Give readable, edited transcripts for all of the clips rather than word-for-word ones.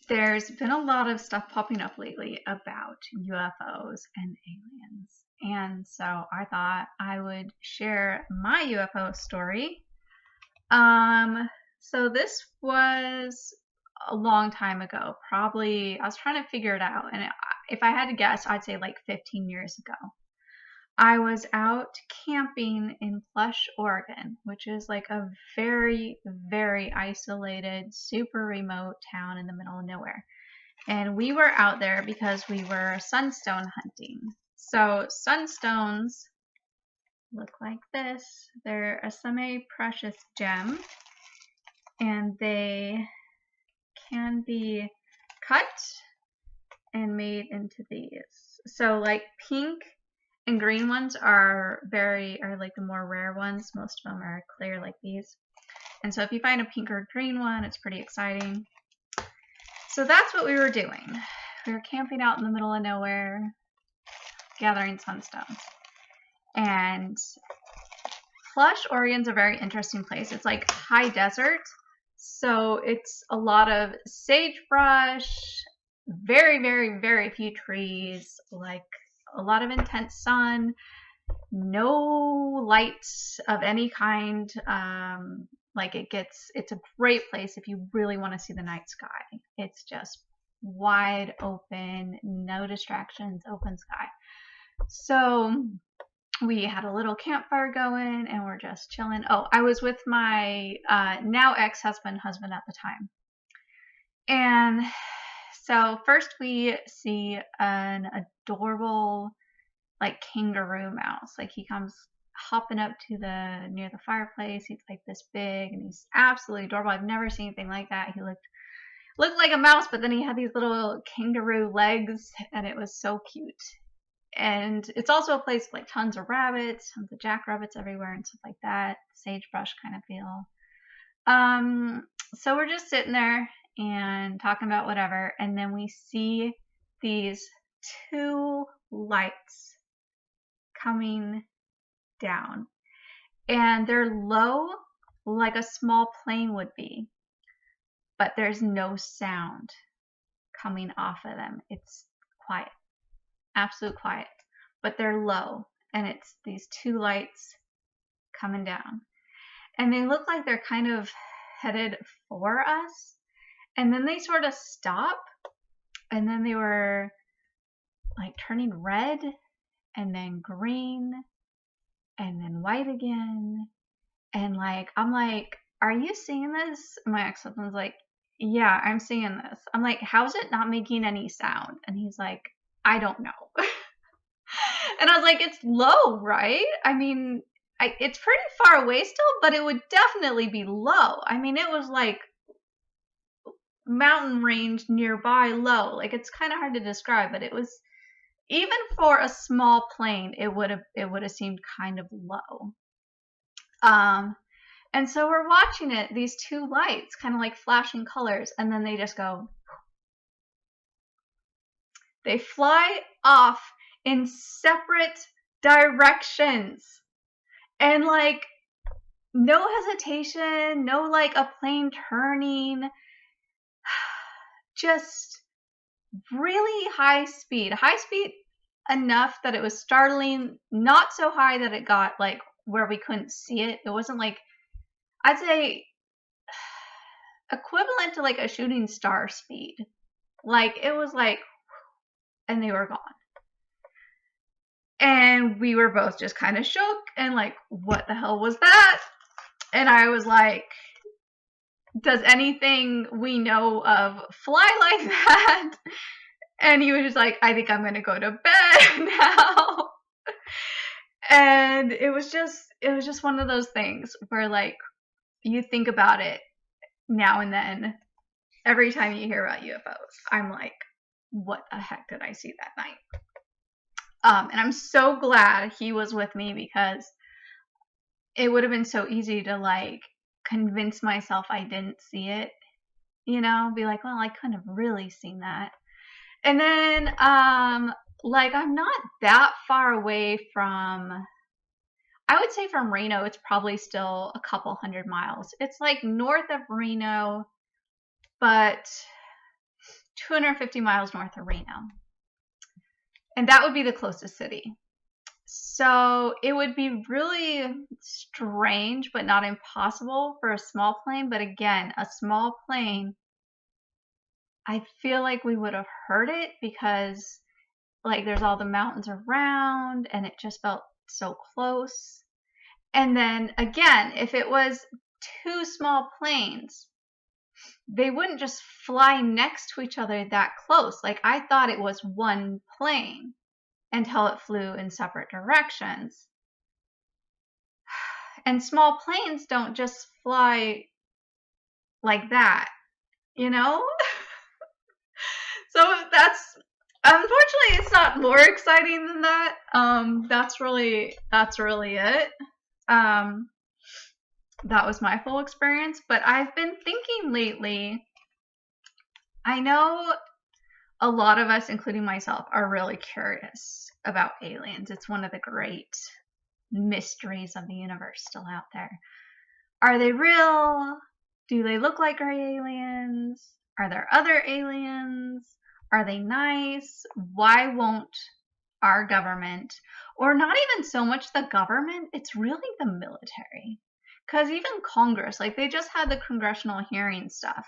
There's been a lot of stuff popping up lately about UFOs and aliens. And so I thought I would share my UFO story. So this was a long time ago. Probably, I was trying to figure it out. And if I had to guess, I'd say like 15 years ago. I was out camping in Plush, Oregon, which is like a very, very isolated, super remote town in the middle of nowhere. And we were out there because we were sunstone hunting. So sunstones look like this. They're a semi-precious gem, and they can be cut and made into these. So like pink and green ones are like the more rare ones. Most of them are clear like these. And so if you find a pink or green one, it's pretty exciting. So that's what we were doing. We were camping out in the middle of nowhere, gathering sunstones. And Plush, Oregon's a very interesting place. It's like high desert. So it's a lot of sagebrush, very, very, very few trees, like a lot of intense sun, no lights of any kind. It's a great place if you really want to see the night sky. It's just wide open, no distractions, open sky. So we had a little campfire going and we're just chilling. Oh, I was with my now ex-husband at the time. And so first we see an adorable like kangaroo mouse. Like he comes hopping up to near the fireplace. He's like this big and he's absolutely adorable. I've never seen anything like that. He looked like a mouse, but then he had these little kangaroo legs and it was so cute. And it's also a place with like tons of rabbits, tons of jackrabbits everywhere and stuff like that. Sagebrush kind of feel. So we're just sitting there and talking about whatever, and then we see these two lights coming down, and they're low like a small plane would be, but there's no sound coming off of them. It's quiet, absolute quiet, but they're low, and it's these two lights coming down, and they look like they're kind of headed for us, and then they sort of stop, and then they were like turning red and then green and then white again. And like, I'm like, are you seeing this? And my ex-husband's like, yeah, I'm seeing this. I'm like, how's it not making any sound? And he's like, I don't know. And I was like, it's low, right? I mean, it's pretty far away still, but it would definitely be low. I mean, it was like mountain range nearby low. Like, it's kind of hard to describe, but it was, even for a small plane, it would have seemed kind of low. And so we're watching it, these two lights kind of like flashing colors, and then they just go, they fly off in separate directions. And like, no hesitation, no like a plane turning, just really high speed enough that it was startling, not so high that it got like where we couldn't see it. It wasn't like, I'd say equivalent to like a shooting star speed. Like it was like, and they were gone. And we were both just kind of shook and like, what the hell was that? And I was like, does anything we know of fly like that? And he was just like, I think I'm going to go to bed now. And it was just one of those things where like, you think about it now and then, every time you hear about UFOs, I'm like, what the heck did I see that night? And I'm so glad he was with me, because it would have been so easy to like convince myself I didn't see it, be like, well, I couldn't have really seen that. And then, like, I'm not that far away from, I would say from Reno, it's probably still a couple 100 miles. It's like north of Reno, but 250 miles north of Reno. And that would be the closest city. So it would be really strange, but not impossible for a small plane. But again, a small plane, I feel like we would have heard it because like there's all the mountains around and it just felt so close. And then again, if it was two small planes, they wouldn't just fly next to each other that close. Like I thought it was one plane until it flew in separate directions. And small planes don't just fly like that, you know? So that's, unfortunately, it's not more exciting than that. That's really it. Um, that was my full experience. But I've been thinking lately, I know a lot of us, including myself, are really curious about aliens. It's one of the great mysteries of the universe still out there. Are they real? Do they look like gray aliens? Are there other aliens? Are they nice? Why won't our government, or not even so much the government, it's really the military. Because even Congress, like they just had the congressional hearing stuff,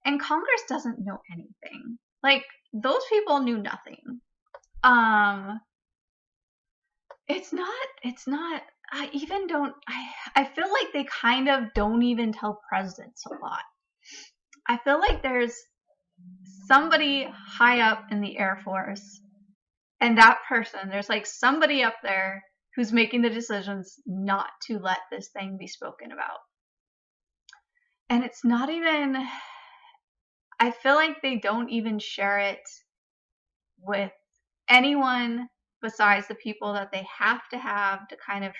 and Congress doesn't know anything. Like those people knew nothing. It's not, I feel like they kind of don't even tell presidents a lot. I feel like there's somebody high up in the Air Force, and that person, there's like somebody up there who's making the decisions not to let this thing be spoken about. And it's not even, I feel like they don't even share it with anyone besides the people that they have to kind of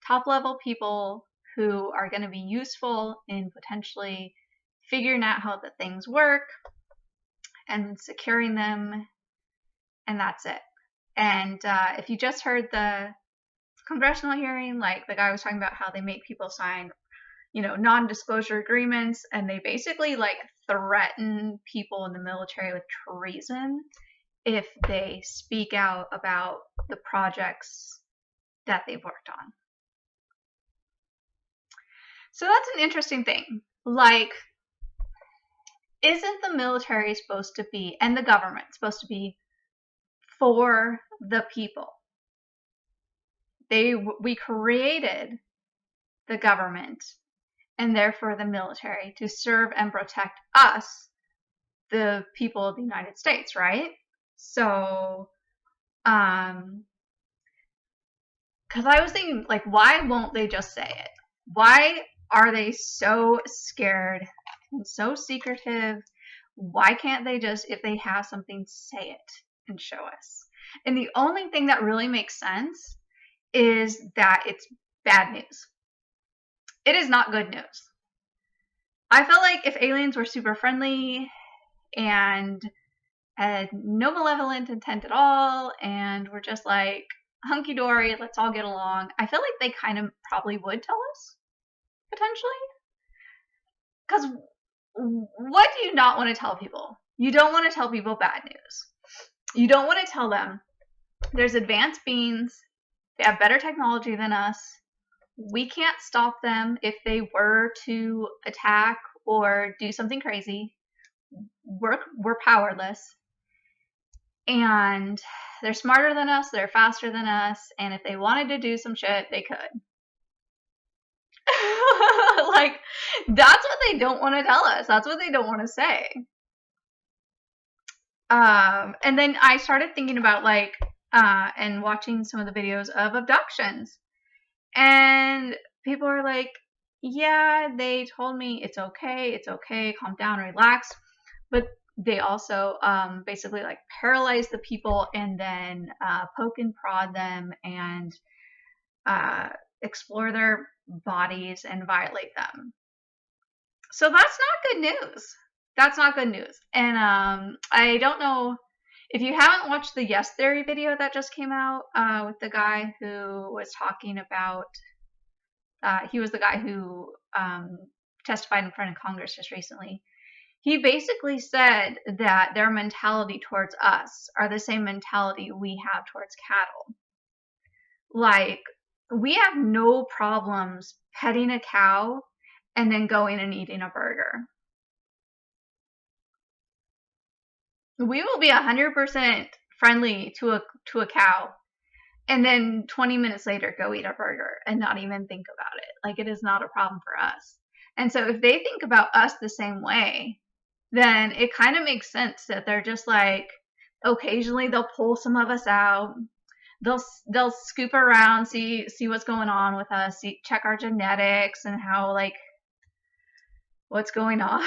top level people who are going to be useful in potentially figuring out how the things work and securing them, and that's it. And if you just heard the congressional hearing, like the guy was talking about how they make people sign, non-disclosure agreements, and they basically like threaten people in the military with treason if they speak out about the projects that they've worked on. So that's an interesting thing. Like, isn't the military supposed to be, and the government supposed to be, for the people? We created the government and therefore the military to serve and protect us, the people of the United States, right? So, because I was thinking, like, why won't they just say it? Why are they so scared and so secretive? Why can't they just, if they have something, say it and show us? And the only thing that really makes sense is that it's bad news. It is not good news. I felt like if aliens were super friendly and had no malevolent intent at all and were just like hunky-dory, let's all get along, I feel like they kind of probably would tell us, potentially. Because what do you not want to tell people? You don't want to tell people bad news. You don't want to tell them there's advanced beings, they have better technology than us, we can't stop them if they were to attack or do something crazy. We're powerless. And they're smarter than us, they're faster than us, and if they wanted to do some shit, they could. Like, that's what they don't want to tell us. That's what they don't want to say. And then I started thinking about, like, and watching some of the videos of abductions. And people are like, yeah, they told me it's okay, calm down, relax. But they also basically like paralyze the people and then poke and prod them and explore their bodies and violate them. So that's not good news. That's not good news. And I don't know if you haven't watched the Yes Theory video that just came out with the guy who was talking about, he was the guy who testified in front of Congress just recently. He basically said that their mentality towards us are the same mentality we have towards cattle. Like, we have no problems petting a cow and then going and eating a burger. We will be 100% friendly to a cow and then 20 minutes later go eat a burger and not even think about it. Like, it is not a problem for us. And so if they think about us the same way, then it kind of makes sense that they're just like, occasionally they'll pull some of us out. They'll scoop around, see what's going on with us, check our genetics and how, like, what's going on.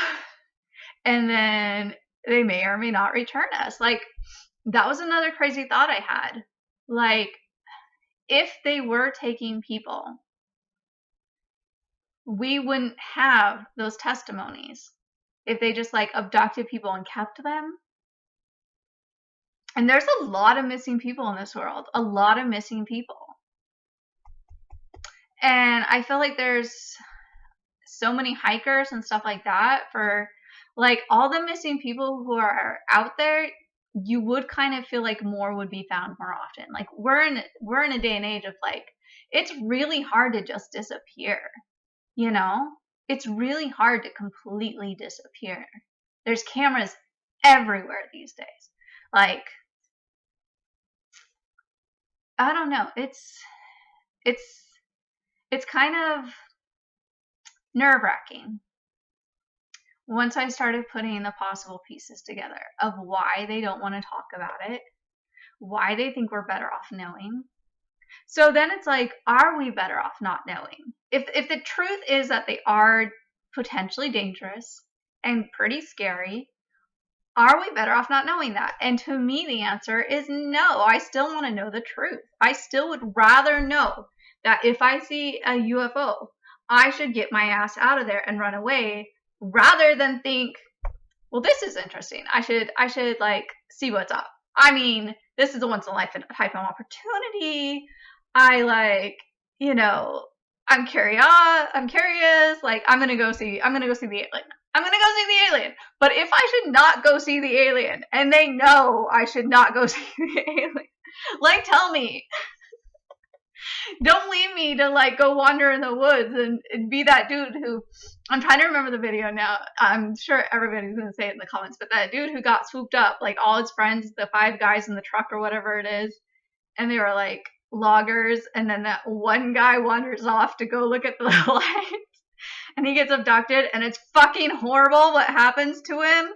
And then they may or may not return us. Like, that was another crazy thought I had. Like, if they were taking people, we wouldn't have those testimonies if they just like abducted people and kept them. And there's a lot of missing people in this world, a lot of missing people. And I feel like there's so many hikers and stuff like that for like all the missing people who are out there. You would kind of feel like more would be found more often. Like, we're in a day and age of like, it's really hard to just disappear. You know, it's really hard to completely disappear. There's cameras everywhere these days. Like, I don't know. It's kind of nerve-wracking once I started putting the possible pieces together of why they don't want to talk about it, why they think we're better off knowing. So then it's like, are we better off not knowing? If the truth is that they are potentially dangerous and pretty scary, are we better off not knowing that? And to me, the answer is no. I still want to know the truth. I still would rather know that if I see a UFO, I should get my ass out of there and run away, rather than think, well, this is interesting. I should like see what's up. I mean, this is a once in a lifetime opportunity. I like, you know, I'm curious. Like, I'm gonna go see the alien. I'm gonna go see the alien. But if I should not go see the alien, and they know I should not go see the alien, like, tell me. Don't leave me to like go wander in the woods and be that dude who, I'm trying to remember the video now. I'm sure everybody's gonna say it in the comments, but that dude who got swooped up, like all his friends, the 5 guys in the truck or whatever it is, and they were like loggers, and then that one guy wanders off to go look at the lights, and he gets abducted, and it's fucking horrible what happens to him.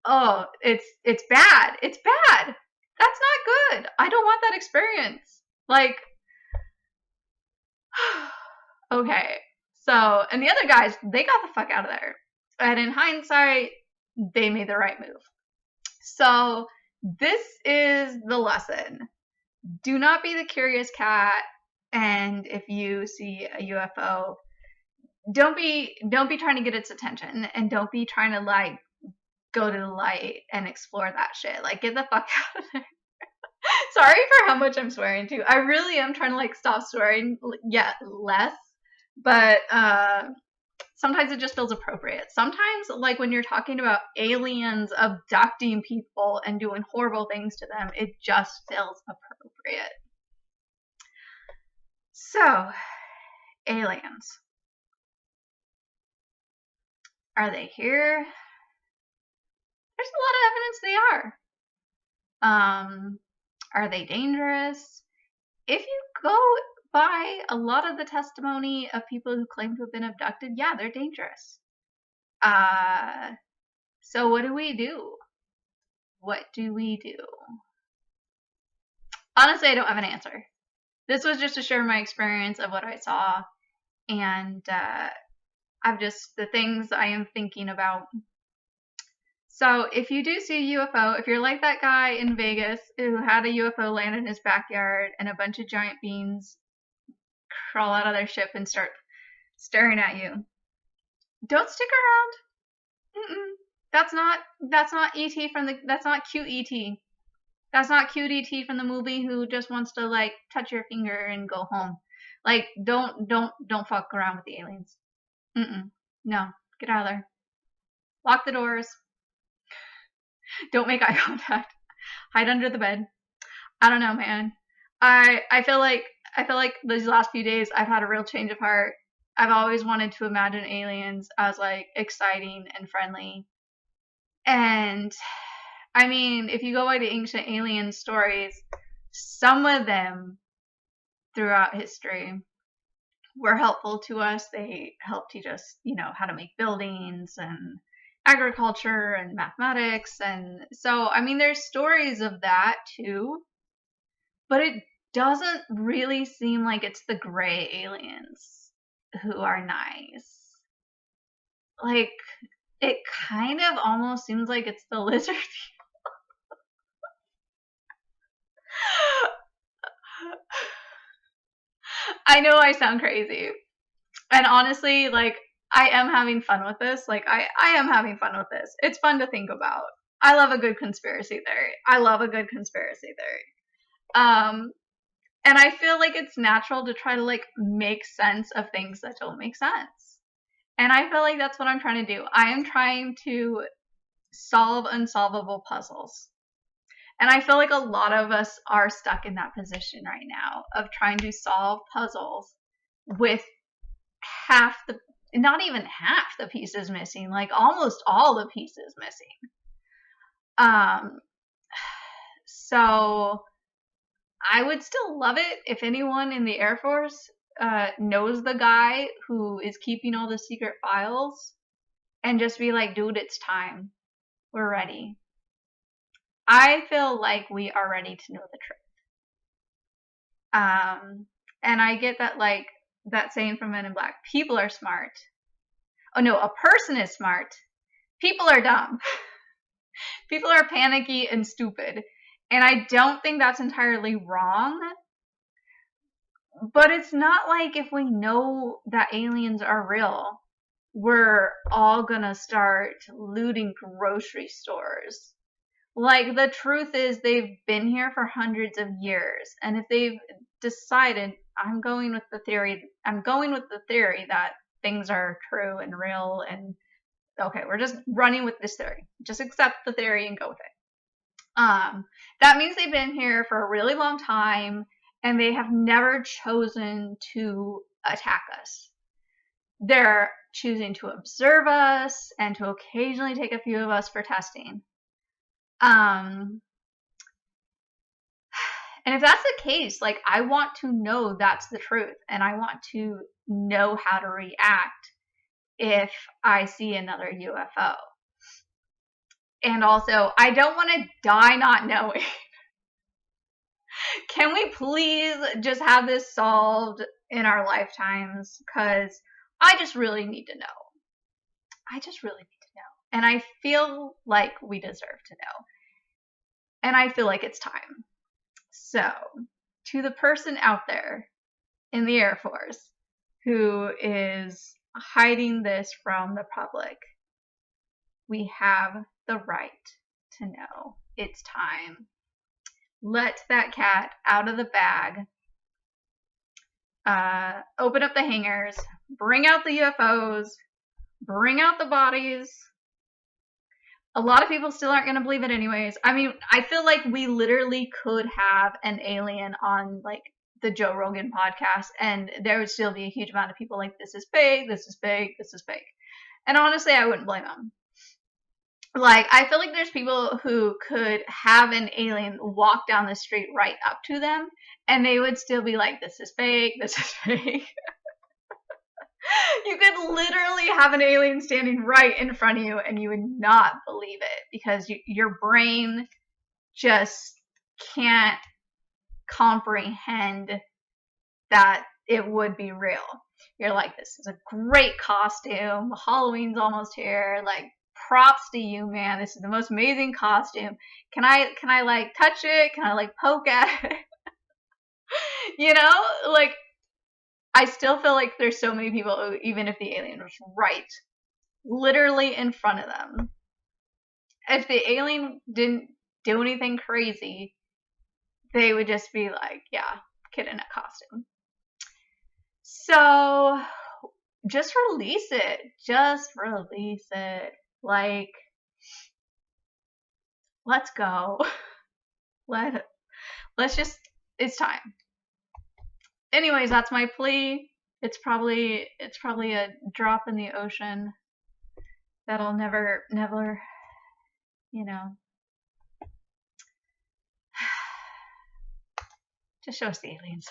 Oh, it's bad. It's bad. That's not good. I don't want that experience. Like, okay. So, and the other guys, they got the fuck out of there. And in hindsight, they made the right move. So, this is the lesson. Do not be the curious cat. And if you see a UFO, don't be trying to get its attention, and don't be trying to like go to the light and explore that shit. Like, get the fuck out of there. Sorry for how much I'm swearing too. I really am trying to like stop swearing yet less, but sometimes it just feels appropriate. Sometimes, like when you're talking about aliens abducting people and doing horrible things to them, it just feels appropriate. So, aliens. Are they here? There's a lot of evidence they are. Are they dangerous? If you go by a lot of the testimony of people who claim to have been abducted, yeah, they're dangerous. So what do we do? What do we do? Honestly, I don't have an answer. This was just to share my experience of what I saw, and I've just, the things I am thinking about. So if you do see a UFO, if you're like that guy in Vegas who had a UFO land in his backyard and a bunch of giant beings crawl out of their ship and start staring at you, don't stick around. That's not E.T. that's not cute E.T. That's not cute E.T. from the movie who just wants to like touch your finger and go home. Like, don't fuck around with the aliens. No, get out of there. Lock the doors. Don't make eye contact. Hide under the bed. I don't know, man. I feel like these last few days I've had a real change of heart. I've always wanted to imagine aliens as like exciting and friendly. And I mean, if you go by the ancient alien stories, some of them throughout history were helpful to us. They helped teach us, how to make buildings and agriculture and mathematics. And so, I mean, there's stories of that too, but it doesn't really seem like it's the gray aliens who are nice. Like, it kind of almost seems like it's the lizard people. I know I sound crazy. And honestly, like, I am having fun with this. Like, I am having fun with this. It's fun to think about. I love a good conspiracy theory. And I feel like it's natural to try to, like, make sense of things that don't make sense. And I feel like that's what I'm trying to do. I am trying to solve unsolvable puzzles. And I feel like a lot of us are stuck in that position right now of trying to solve puzzles with not even half the pieces missing, like almost all the pieces missing. So I would still love it if anyone in the Air Force knows the guy who is keeping all the secret files and just be like, dude, it's time. We're ready. I feel like we are ready to know the truth. And I get that, like, that saying from Men in Black, people are smart. Oh no, a person is smart. People are dumb. People are panicky and stupid. And I don't think that's entirely wrong. But it's not like if we know that aliens are real, we're all gonna start looting grocery stores. Like, the truth is they've been here for hundreds of years. And if they've decided, I'm going with the theory that things are true and real, and okay, we're just running with this theory. Just accept the theory and go with it. That means they've been here for a really long time and they have never chosen to attack us. They're choosing to observe us and to occasionally take a few of us for testing. And if that's the case, like, I want to know that's the truth, and I want to know how to react if I see another UFO. And also, I don't want to die not knowing. Can we please just have this solved in our lifetimes? Because I just really need to know. And I feel like we deserve to know. And I feel like it's time. So, to the person out there in the Air Force who is hiding this from the public, we have the right to know. It's time. Let that cat out of the bag. Open up the hangars. Bring out the UFOs. Bring out the bodies. A lot of people still aren't going to believe it anyways. I mean, I feel like we literally could have an alien on, like, the Joe Rogan podcast, and there would still be a huge amount of people like, this is fake, this is fake, this is fake. And honestly, I wouldn't blame them. Like, I feel like there's people who could have an alien walk down the street right up to them, and they would still be like, this is fake, this is fake. You could literally have an alien standing right in front of you and you would not believe it because your brain just can't comprehend that it would be real. You're like, this is a great costume. Halloween's almost here. Like, props to you, man. This is the most amazing costume. Can I like touch it? Can I like poke at it? Like, I still feel like there's so many people who, even if the alien was right, literally in front of them, if the alien didn't do anything crazy, they would just be like, yeah, kid in a costume. So just release it. Just release it. Like, let's go. Let let's just it's time. Anyways, that's my plea. It's probably a drop in the ocean that'll never, you know, just show us the aliens.